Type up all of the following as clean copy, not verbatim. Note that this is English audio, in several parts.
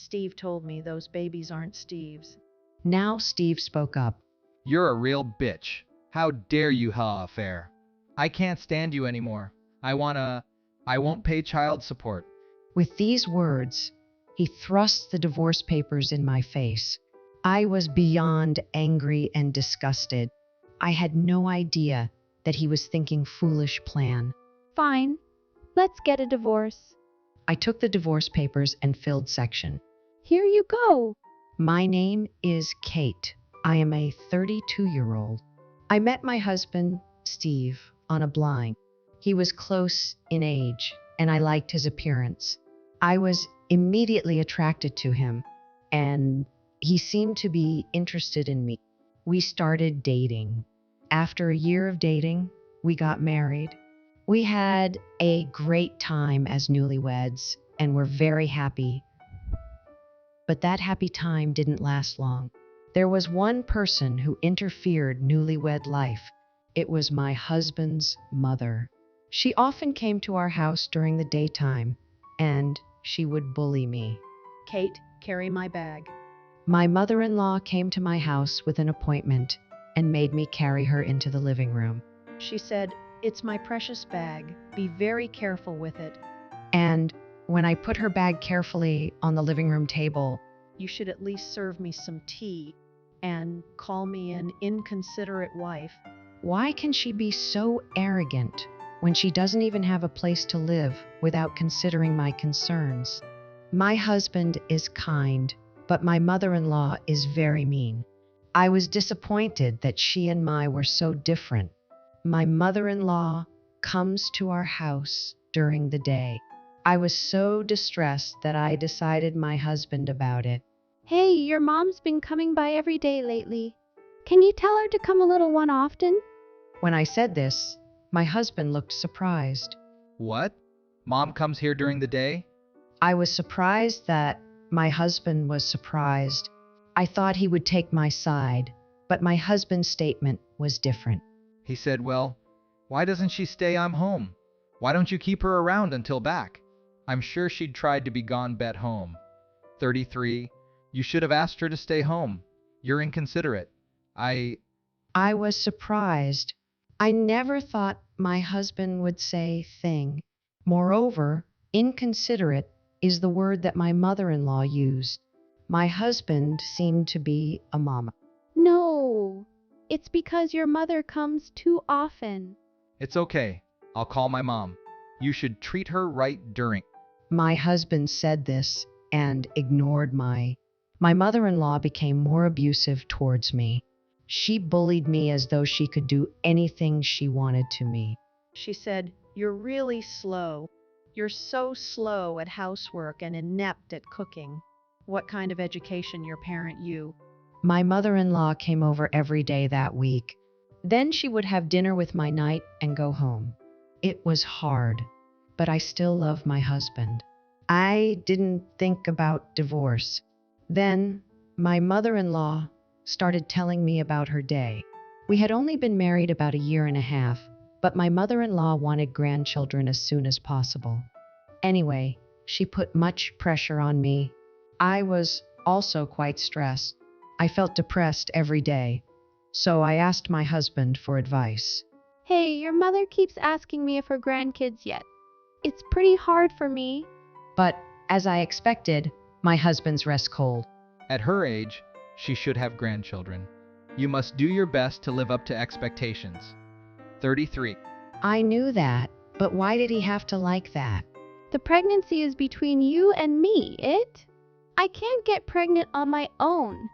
Steve told me those babies aren't Steve's. Now Steve spoke up. You're a real bitch. How dare you ha affair? I can't stand you anymore. I won't pay child support. With these words, he thrust the divorce papers in my face. I was beyond angry and disgusted. I had no idea that he was thinking foolish plan. Fine. Let's get a divorce. I took the divorce papers and filled section. Here you go. My name is Kate. I am a 32-year-old. I met my husband, Steve, on a blind. He was close in age, and I liked his appearance. I was immediately attracted to him, and he seemed to be interested in me. We started dating. After a year of dating, we got married. We had a great time as newlyweds and were very happy. But that happy time didn't last long. There was one person who interfered newlywed life. It was my husband's mother. She often came to our house during the daytime, and she would bully me. Kate, carry my bag. My mother-in-law came to my house with an appointment and made me carry her into the living room. She said, "It's my precious bag. Be very careful with it. And when I put her bag carefully on the living room table, You should at least serve me some tea and call me an inconsiderate wife." why can she be so arrogant when she doesn't even have a place to live without considering my concerns? My husband is kind, but my mother-in-law is very mean. I was disappointed that she and I were so different. My mother-in-law comes to our house during the day. I was so distressed that I decided my husband about it. Hey, your mom's been coming by every day lately. Can you tell her to come a little one often? When I said this, my husband looked surprised. What? Mom comes here during the day? I was surprised that my husband was surprised. I thought he would take my side, but my husband's statement was different. He said, well, why doesn't she stay? I'm home. Why don't you keep her around until back? I'm sure she'd tried to be gone bet home. 33. You should have asked her to stay home. You're inconsiderate. I was surprised. I never thought my husband would say thing. Moreover, inconsiderate is the word that my mother-in-law used. My husband seemed to be a mama. No, it's because your mother comes too often. It's okay. I'll call my mom. You should treat her right during. My husband said this and ignored my mother-in-law became more abusive towards me. She bullied me as though she could do anything she wanted to me. She said, "You're really slow. You're so slow at housework and inept at cooking. What kind of education your parent you?" My mother-in-law came over every day that week. Then she would have dinner with my night and go home. It was hard, but I still love my husband. I didn't think about divorce. Then my mother-in-law started telling me about her day. We had only been married about a year and a half, but my mother-in-law wanted grandchildren as soon as possible. Anyway, she put much pressure on me. I was also quite stressed. I felt depressed every day, so I asked my husband for advice. Hey, your mother keeps asking me if her grandkids yet. It's pretty hard for me. But, as I expected, my husband's rest cold. At her age, she should have grandchildren. You must do your best to live up to expectations. 33. I knew that, but why did he have to like that? The pregnancy is between you and me, I can't get pregnant on my own.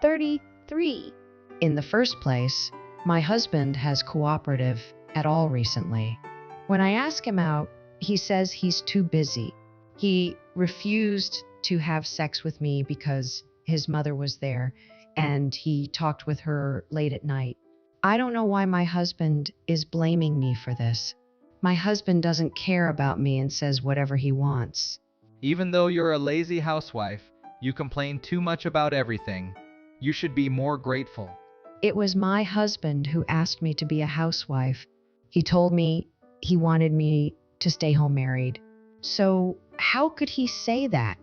33. In the first place, my husband has cooperative at all recently. When I ask him out, he says he's too busy. He refused to have sex with me because his mother was there, and he talked with her late at night. I don't know why my husband is blaming me for this. My husband doesn't care about me and says whatever he wants. Even though you're a lazy housewife, you complain too much about everything. You should be more grateful. It was my husband who asked me to be a housewife. He told me he wanted me to stay home married. So how could he say that?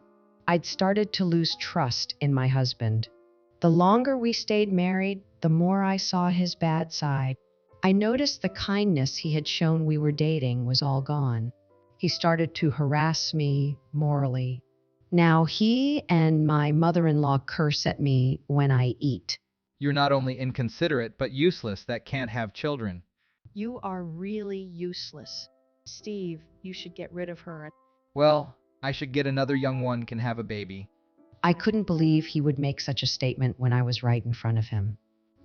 I'd started to lose trust in my husband. The longer we stayed married, the more I saw his bad side. I noticed the kindness he had shown we were dating was all gone. He started to harass me morally. Now he and my mother-in-law curse at me when I eat. You're not only inconsiderate, but useless that can't have children. You are really useless. Steve, you should get rid of her. Well, I should get another young one can have a baby. I couldn't believe he would make such a statement when I was right in front of him.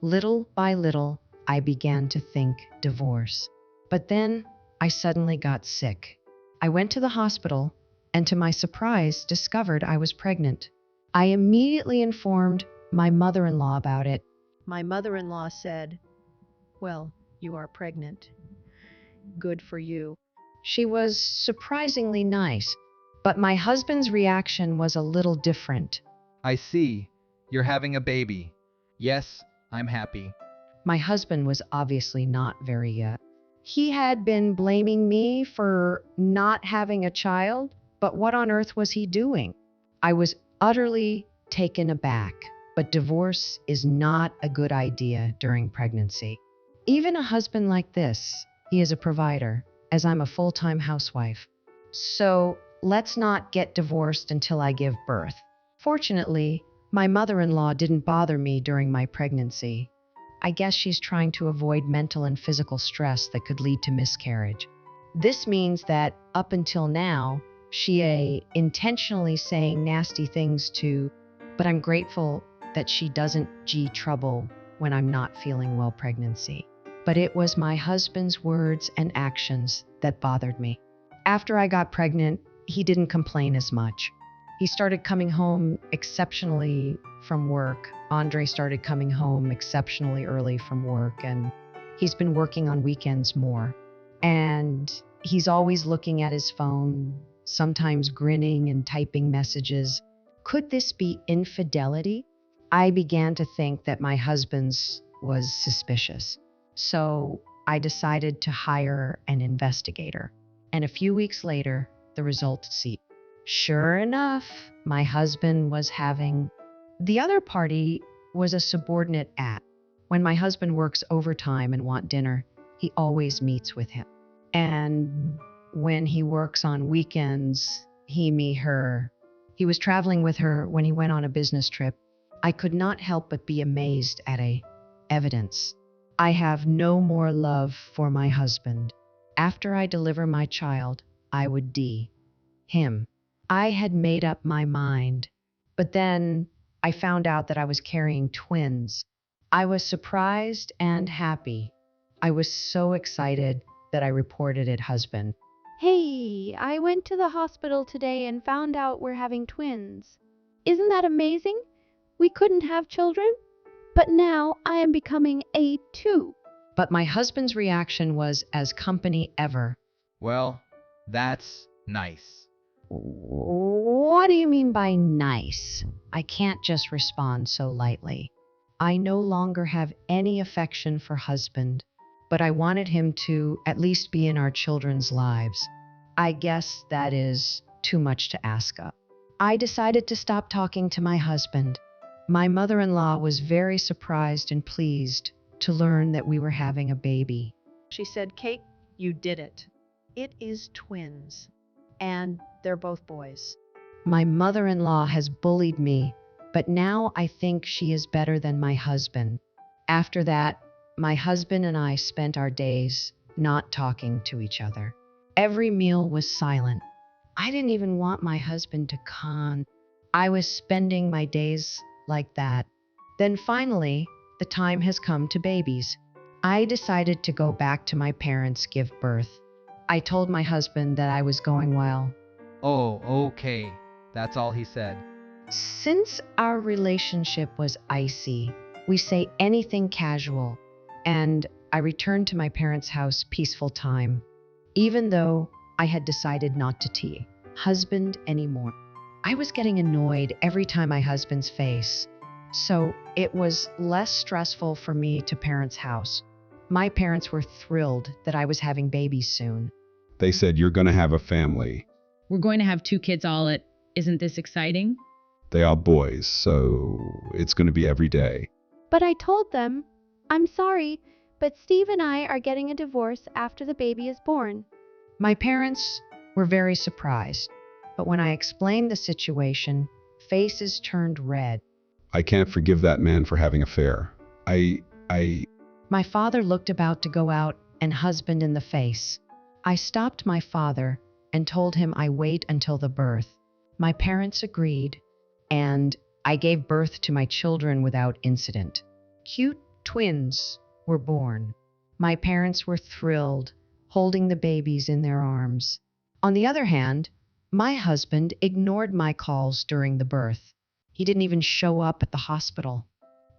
Little by little, I began to think divorce. But then I suddenly got sick. I went to the hospital and to my surprise discovered I was pregnant. I immediately informed my mother-in-law about it. My mother-in-law said, "Well, you are pregnant. Good for you." She was surprisingly nice, but my husband's reaction was a little different. I see. You're having a baby. Yes, I'm happy. My husband was obviously not very He had been blaming me for not having a child, but what on earth was he doing? I was utterly taken aback, but divorce is not a good idea during pregnancy. Even a husband like this, he is a provider, as I'm a full-time housewife. So let's not get divorced until I give birth. Fortunately, my mother-in-law didn't bother me during my pregnancy. I guess she's trying to avoid mental and physical stress that could lead to miscarriage. This means that up until now, she intentionally saying nasty things to, but I'm grateful that she doesn't trouble when I'm not feeling well pregnancy. But it was my husband's words and actions that bothered me. After I got pregnant, he didn't complain as much. He started coming home exceptionally from work. Andre started coming home exceptionally early from work, and he's been working on weekends more. And he's always looking at his phone, sometimes grinning and typing messages. Could this be infidelity? I began to think that my husband's was suspicious. So I decided to hire an investigator. And a few weeks later, the results see. Sure enough, my husband was having. The other party was a subordinate at. When my husband works overtime and want dinner, he always meets with him. And when he works on weekends, he, me, her. He was traveling with her when he went on a business trip. I could not help but be amazed at evidence. I have no more love for my husband. After I deliver my child, I would him. I had made up my mind, but then I found out that I was carrying twins. I was surprised and happy. I was so excited that I reported it husband. Hey, I went to the hospital today and found out we're having twins. Isn't that amazing? We couldn't have children, but now I am becoming a two. But my husband's reaction was as company ever. Well, that's nice. What do you mean by nice? I can't just respond so lightly. I no longer have any affection for husband, but I wanted him to at least be in our children's lives. I guess that is too much to ask of. I decided to stop talking to my husband. My mother-in-law was very surprised and pleased to learn that we were having a baby. She said, "Kate, you did it. It is twins. And they're both boys." My mother-in-law has bullied me, but now I think she is better than my husband. After that, my husband and I spent our days not talking to each other. Every meal was silent. I didn't even want my husband to come. I was spending my days like that. Then finally, the time has come to babies. I decided to go back to my parents' give birth. I told my husband that I was going well. Oh, okay. That's all he said. Since our relationship was icy, we say anything casual, and I returned to my parents' house peaceful time, even though I had decided not to tea husband anymore. I was getting annoyed every time my husband's face, so it was less stressful for me to parents' house. My parents were thrilled that I was having babies soon. They said you're going to have a family. We're going to have 2 kids all at Isn't this exciting? They are boys, so it's going to be every day. But I told them, I'm sorry, but Steve and I are getting a divorce after the baby is born. My parents were very surprised, but when I explained the situation, faces turned red. I can't forgive that man for having an affair. My father looked about to go out and husband in the face. I stopped my father and told him I wait until the birth. My parents agreed, and I gave birth to my children without incident. Cute twins were born. My parents were thrilled, holding the babies in their arms. On the other hand, my husband ignored my calls during the birth. He didn't even show up at the hospital.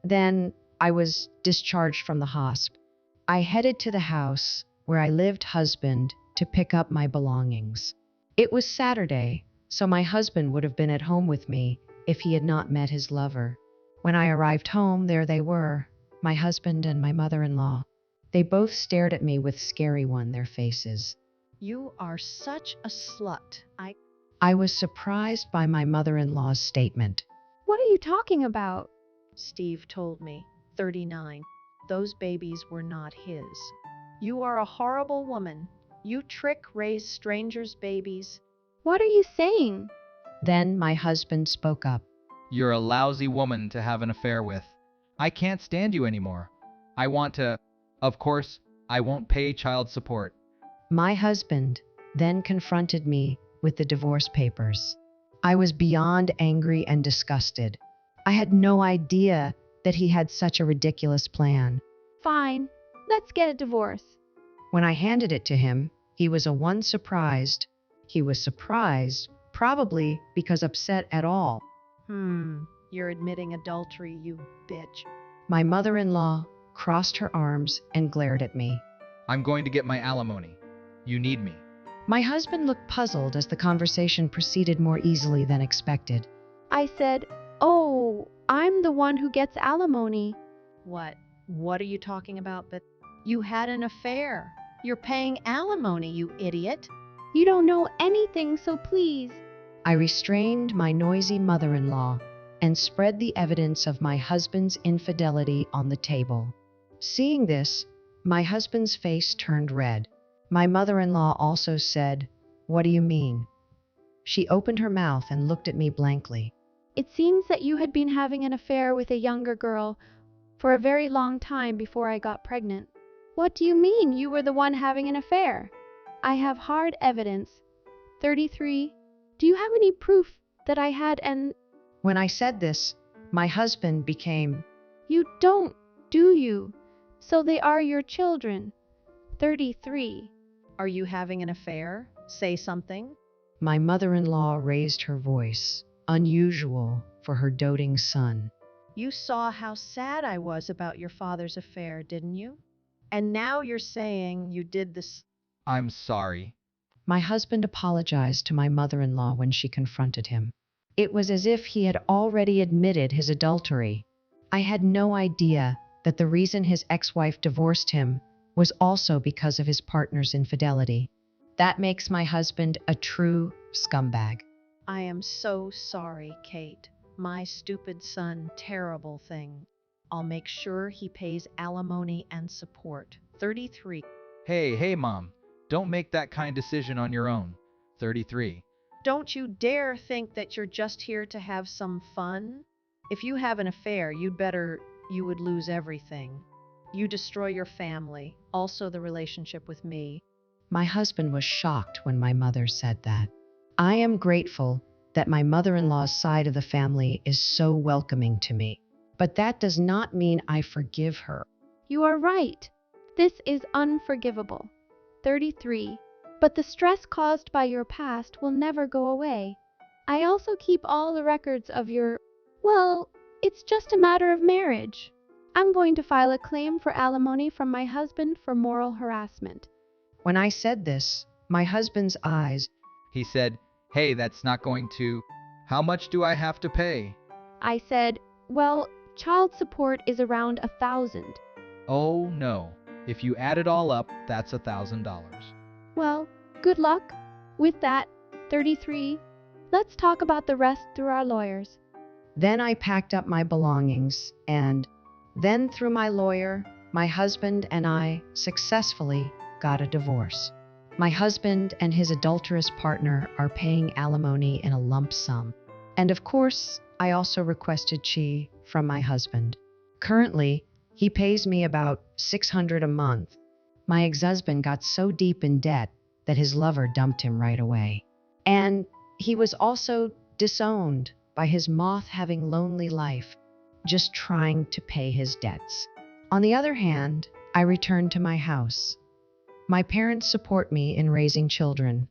Then I was discharged from the hosp. I headed to the house where I lived husband to pick up my belongings. It was Saturday, so my husband would have been at home with me if he had not met his lover. When I arrived home, there they were, my husband and my mother-in-law. They both stared at me with scary on their faces. You are such a slut. I was surprised by my mother-in-law's statement. What are you talking about? Steve told me, 39. Those babies were not his. You are a horrible woman. You raise strangers' babies. What are you saying? Then my husband spoke up. You're a lousy woman to have an affair with. I can't stand you anymore. I want to... Of course, I won't pay child support. My husband then confronted me with the divorce papers. I was beyond angry and disgusted. I had no idea that he had such a ridiculous plan. Fine, let's get a divorce. When I handed it to him, he was surprised. He was surprised, probably because upset at all. You're admitting adultery, you bitch. My mother-in-law crossed her arms and glared at me. I'm going to get my alimony. You need me. My husband looked puzzled as the conversation proceeded more easily than expected. I said, oh, I'm the one who gets alimony. What? What are you talking about? But you had an affair. You're paying alimony, you idiot. You don't know anything, so please. I restrained my noisy mother-in-law and spread the evidence of my husband's infidelity on the table. Seeing this, my husband's face turned red. My mother-in-law also said, "What do you mean?" She opened her mouth and looked at me blankly. It seems that you had been having an affair with a younger girl for a very long time before I got pregnant. What do you mean you were the one having an affair? I have hard evidence. 33. Do you have any proof that I had an... When I said this, my husband became... You don't, do you? So they are your children. 33. Are you having an affair? Say something. My mother-in-law raised her voice, unusual for her doting son. You saw how sad I was about your father's affair, didn't you? And now you're saying you did this. I'm sorry. My husband apologized to my mother-in-law when she confronted him. It was as if he had already admitted his adultery. I had no idea that the reason his ex-wife divorced him was also because of his partner's infidelity. That makes my husband a true scumbag. I am so sorry, Kate. My stupid son, terrible thing. I'll make sure he pays alimony and support. 33. Hey, Mom. Don't make that kind decision on your own. 33. Don't you dare think that you're just here to have some fun. If you have an affair, you would lose everything. You destroy your family, also the relationship with me. My husband was shocked when my mother said that. I am grateful that my mother-in-law's side of the family is so welcoming to me. But that does not mean I forgive her. You are right. This is unforgivable. 33. But the stress caused by your past will never go away. I also keep all the records of your... Well, it's just a matter of marriage. I'm going to file a claim for alimony from my husband for moral harassment. When I said this, my husband's eyes... He said, hey, that's not going to... How much do I have to pay? I said, well, child support is around $1,000. Oh, no. If you add it all up, that's $1,000. Well, good luck. With that, 33. Let's talk about the rest through our lawyers. Then I packed up my belongings, and then through my lawyer, my husband and I successfully got a divorce. My husband and his adulterous partner are paying alimony in a lump sum. And of course, I also requested chi from my husband. Currently, he pays me about $600 a month. My ex-husband got so deep in debt that his lover dumped him right away. And he was also disowned by his moth having lonely life, just trying to pay his debts. On the other hand, I returned to my house. My parents support me in raising children.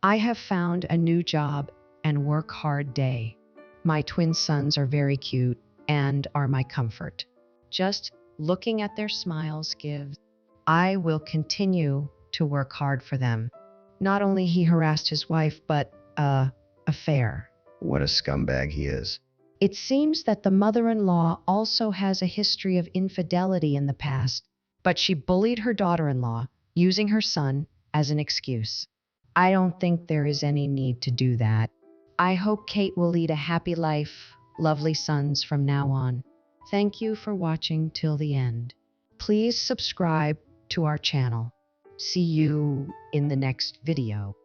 I have found a new job and work hard day. My twin sons are very cute and are my comfort. Just looking at their smiles gives. I will continue to work hard for them. Not only he harassed his wife, but affair. What a scumbag he is. It seems that the mother-in-law also has a history of infidelity in the past, but she bullied her daughter-in-law, using her son as an excuse. I don't think there is any need to do that. I hope Kate will lead a happy life, lovely sons from now on. Thank you for watching till the end. Please subscribe to our channel. See you in the next video.